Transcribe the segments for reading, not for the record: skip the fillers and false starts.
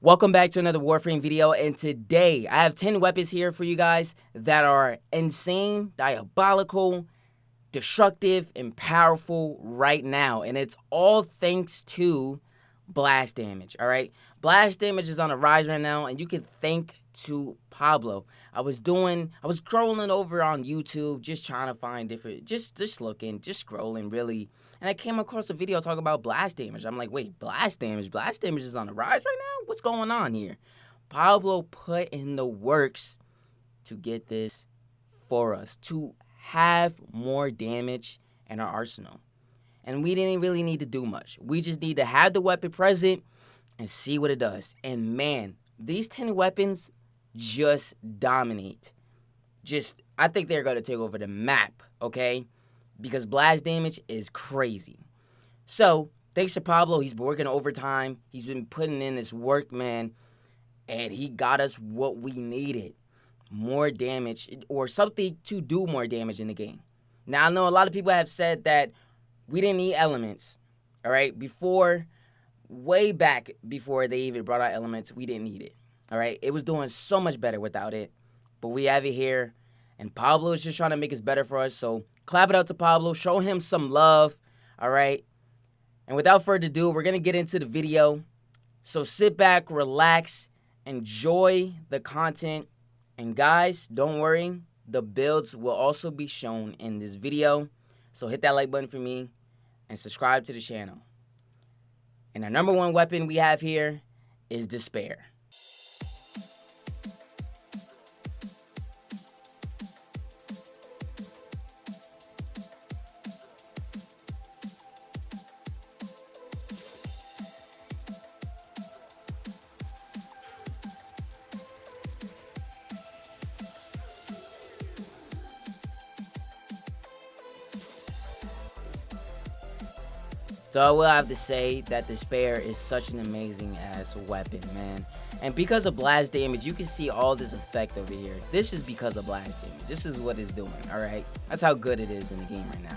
Welcome back to another Warframe video, and today I have 10 weapons here for you guys that are insane, diabolical, destructive, and powerful right now, and it's all thanks to blast damage, alright? Blast damage is on the rise right now, and you can thank to Pablo. I was scrolling over on YouTube, just trying to find different, just scrolling really, and I came across a video talking about blast damage. I'm like, wait, blast damage is on the rise right now? What's going on here? Pablo put in the works to get this for us, to have more damage in our arsenal. And we didn't really need to do much. We just need to have the weapon present and see what it does. And man, these 10 weapons just dominate. I think they're going to take over the map, okay? Because blast damage is crazy. So, thanks to Pablo, he's been working overtime. He's been putting in his work, man. And he got us what we needed. More damage, or something to do more damage in the game. Now, I know a lot of people have said that we didn't need elements, all right? Way back before they even brought out elements, we didn't need it, all right? It was doing so much better without it. But we have it here, and Pablo is just trying to make it better for us. So, clap it out to Pablo. Show him some love, all right? And without further ado, we're going to get into the video. So, sit back, relax, enjoy the content. And guys, don't worry, the builds will also be shown in this video. So hit that like button for me and subscribe to the channel. And our number one weapon we have here is Despair. So I will have to say that Despair is such an amazing ass weapon, man. And because of blast damage, you can see all this effect over here. This is because of blast damage. This is what it's doing, alright? That's how good it is in the game right now.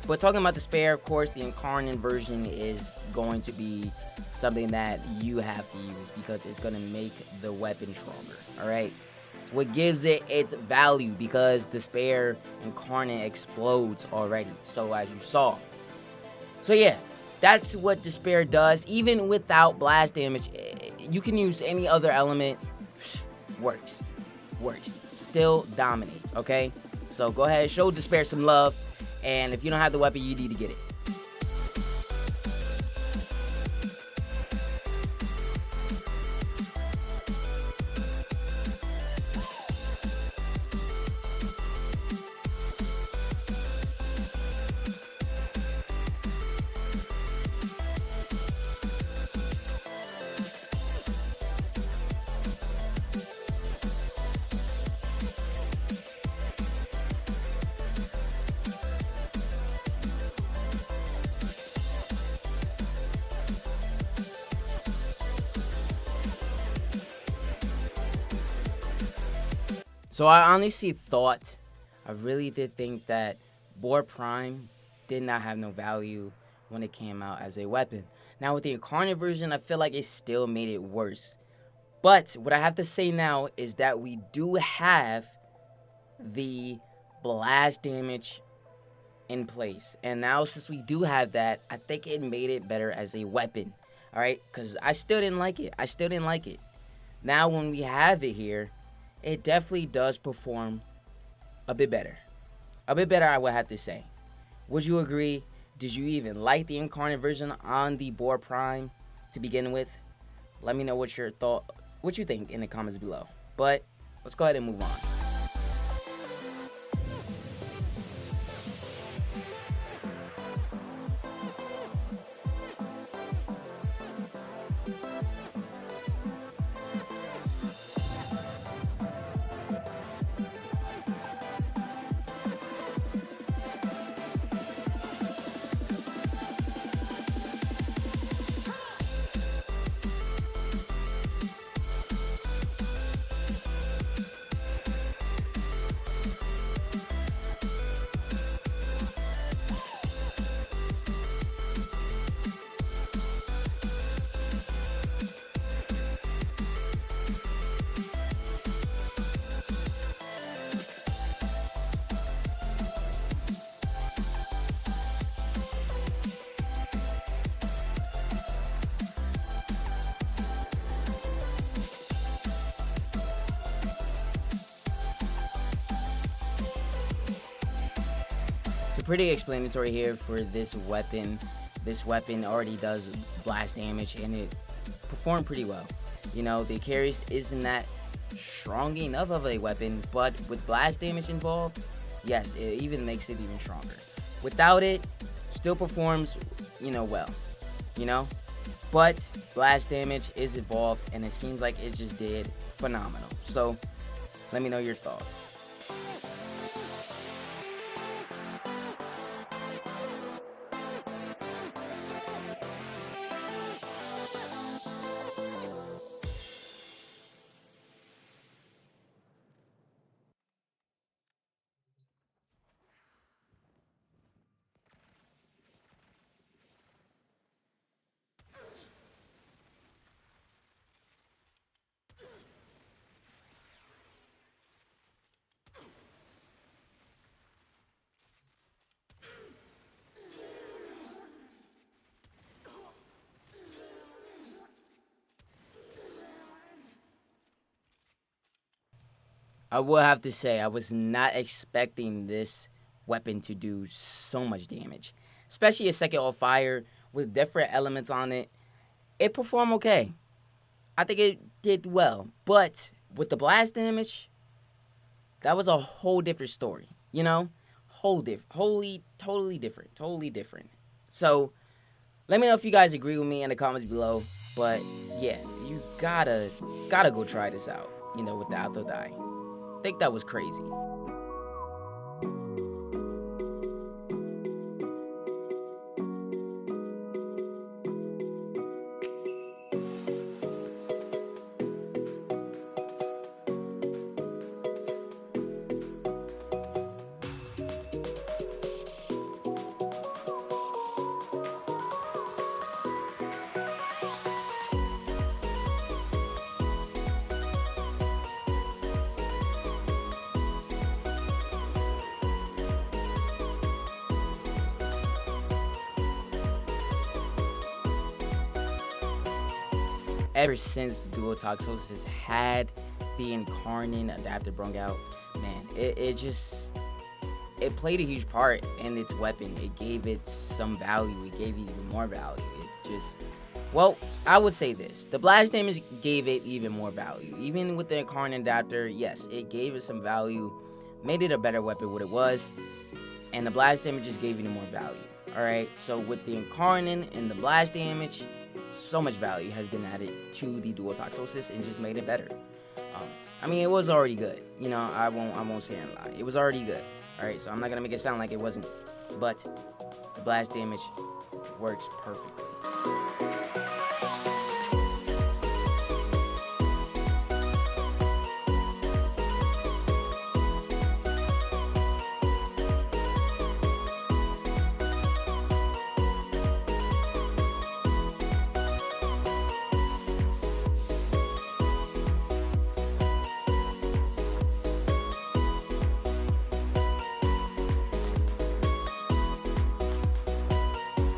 But talking about Despair, of course, the Incarnon version is going to be something that you have to use because it's going to make the weapon stronger, alright? So what gives it its value, because Despair Incarnon explodes already, so as you saw. So yeah, that's what Despair does. Even without blast damage, you can use any other element. Works. Still dominates, okay? So go ahead, show Despair some love. And if you don't have the weapon, you need to get it. So I honestly thought, I really did think that Boar Prime did not have no value when it came out as a weapon. Now with the Incarnon version, I feel like it still made it worse. But what I have to say now is that we do have the blast damage in place. And now since we do have that, I think it made it better as a weapon. Alright, because I still didn't like it. Now when we have it here, it definitely does perform a bit better. I would have to say. Would you agree? Did you even like the Incarnate version on the Boar Prime to begin with? Let me know what you think in the comments below. But let's go ahead and move on. pretty explanatory here for this weapon. This weapon already does blast damage and it performed pretty well. You know, the Carus isn't that strong enough of a weapon, but with blast damage involved, yes, it even makes it even stronger. Without it, still performs, well, but blast damage is involved and it seems like it just did phenomenal. So let me know your thoughts. I will have to say, I was not expecting this weapon to do so much damage. Especially a second on fire with different elements on it. It performed okay. I think it did well. But with the blast damage, that was a whole different story. Totally different. So, let me know if you guys agree with me in the comments below. But, yeah, you gotta go try this out, with the auto die. I think that was crazy. Ever since the dual Toxocyst had the Incarnon adapter brung out, man, it played a huge part in its weapon. It gave it some value. It gave it even more value. I would say this. The blast damage gave it even more value. Even with the Incarnon adapter, yes, it gave it some value, made it a better weapon what it was, and the blast damage just gave it more value. Alright, so with the Incarnon and the blast damage, so much value has been added to the dual Toxocyst and just made it better. It was already good. I won't say a lie. It was already good. Alright, so I'm not gonna make it sound like it wasn't, but the blast damage works perfectly.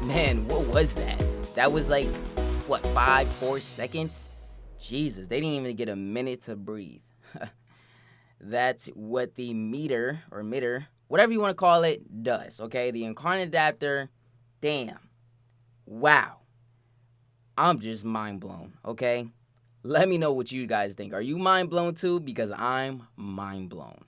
Man, what was that? That was like, 4 seconds? Jesus, they didn't even get a minute to breathe. That's what the meter, whatever you want to call it, does, okay? The Incarnon adapter, damn. Wow. I'm just mind blown, okay? Let me know what you guys think. Are you mind blown too? Because I'm mind blown.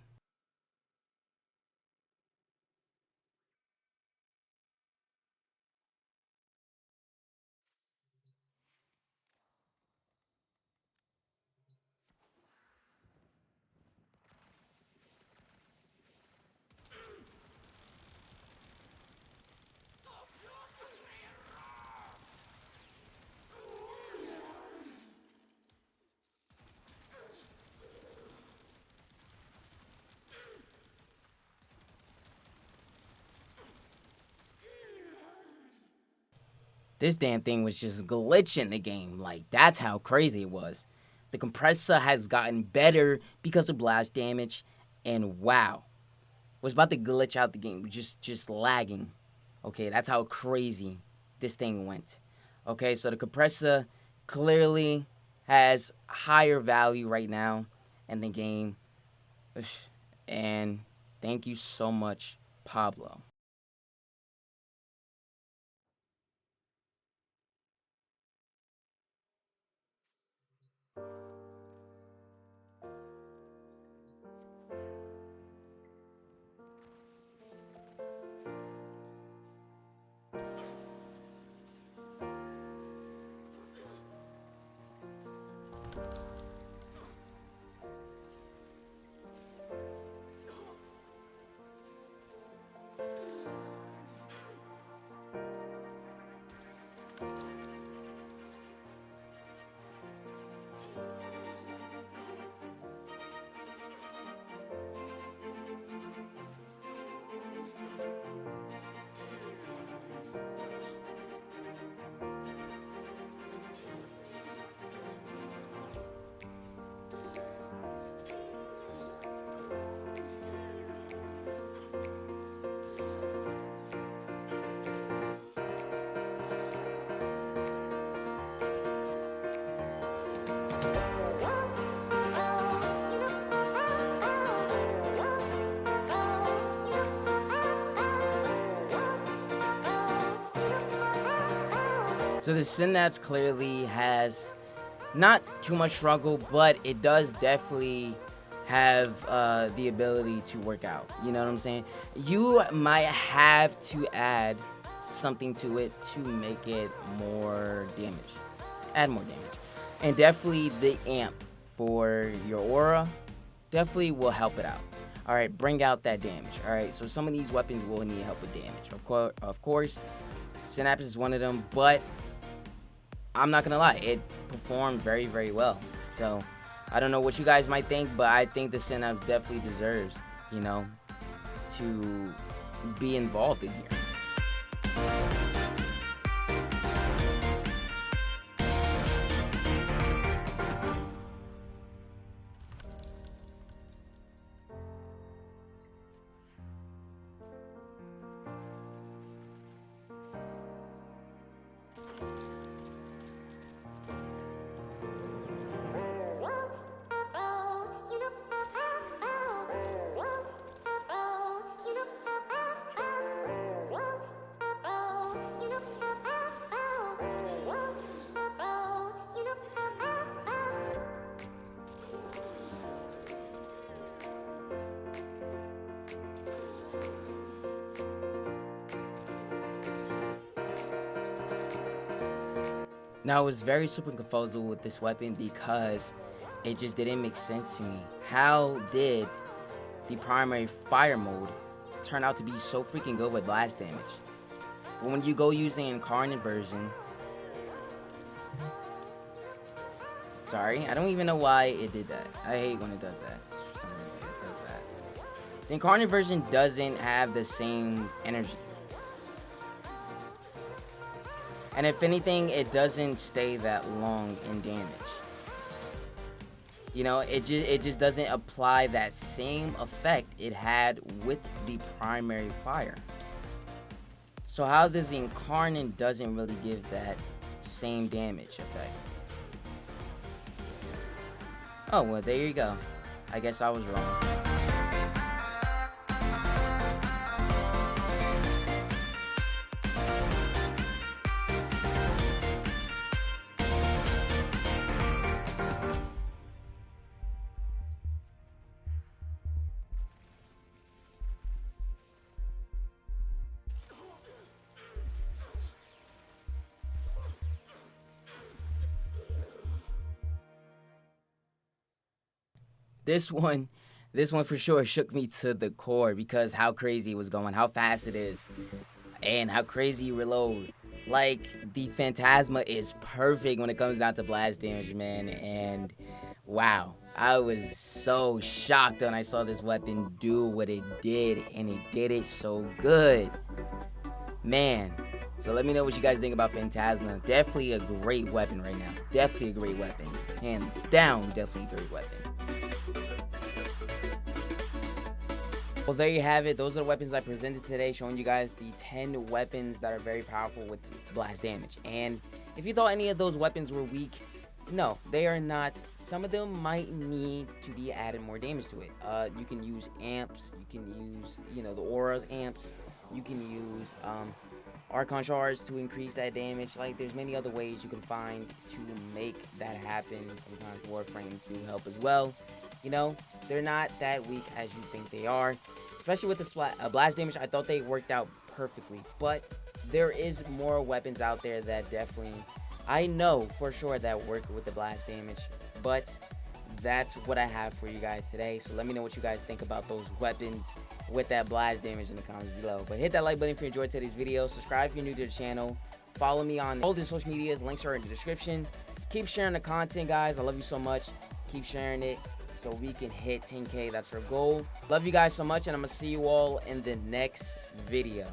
This damn thing was just glitching the game. Like, that's how crazy it was. The compressor has gotten better because of blast damage. And wow. Was about to glitch out the game. Just lagging. Okay, that's how crazy this thing went. Okay, so the compressor clearly has higher value right now in the game. And thank you so much, Pablo. So the Synapse clearly has not too much struggle, but it does definitely have the ability to work out. You know what I'm saying? You might have to add something to it to make it more damage. Add more damage. And definitely the amp for your aura definitely will help it out. Alright, bring out that damage. Alright, so some of these weapons will need help with damage. Of course, Synapse is one of them, but I'm not gonna lie, it performed very, very well. So, I don't know what you guys might think, but I think the Synapse definitely deserves, you know, to be involved in here. Now, I was very super confused with this weapon because it just didn't make sense to me. How did the primary fire mode turn out to be so freaking good with blast damage? But when you go using Incarnon version... Sorry, I don't even know why it did that. I hate when it does that. For some reason it does that. The Incarnon version doesn't have the same energy. And if anything, it doesn't stay that long in damage. You know, it just doesn't apply that same effect it had with the primary fire. So how does the Incarnon doesn't really give that same damage effect? Oh, well, there you go. I guess I was wrong. This one for sure shook me to the core because how crazy it was going, how fast it is, and how crazy you reload. Like, the Fantasma is perfect when it comes down to blast damage, man, and wow. I was so shocked when I saw this weapon do what it did, and it did it so good. Man. So let me know what you guys think about Fantasma. Definitely a great weapon right now. Definitely a great weapon. Hands down, definitely a great weapon. Well, there you have it. Those are the weapons I presented today, showing you guys the 10 weapons that are very powerful with blast damage. And if you thought any of those weapons were weak, no, they are not. Some of them might need to be added more damage to it. You can use amps. You can use, you know, the auras amps. You can use Archon shards to increase that damage. Like, there's many other ways you can find to make that happen. Sometimes Warframe do help as well. You know, they're not that weak as you think they are. Especially with the blast damage, I thought they worked out perfectly. But there is more weapons out there that definitely, I know for sure, that work with the blast damage. But that's what I have for you guys today. So let me know what you guys think about those weapons with that blast damage in the comments below. But hit that like button if you enjoyed today's video. Subscribe if you're new to the channel. Follow me on all the social medias. Links are in the description. Keep sharing the content, guys. I love you so much. Keep sharing it so we can hit 10K. That's our goal. Love you guys so much, and I'm going to see you all in the next video.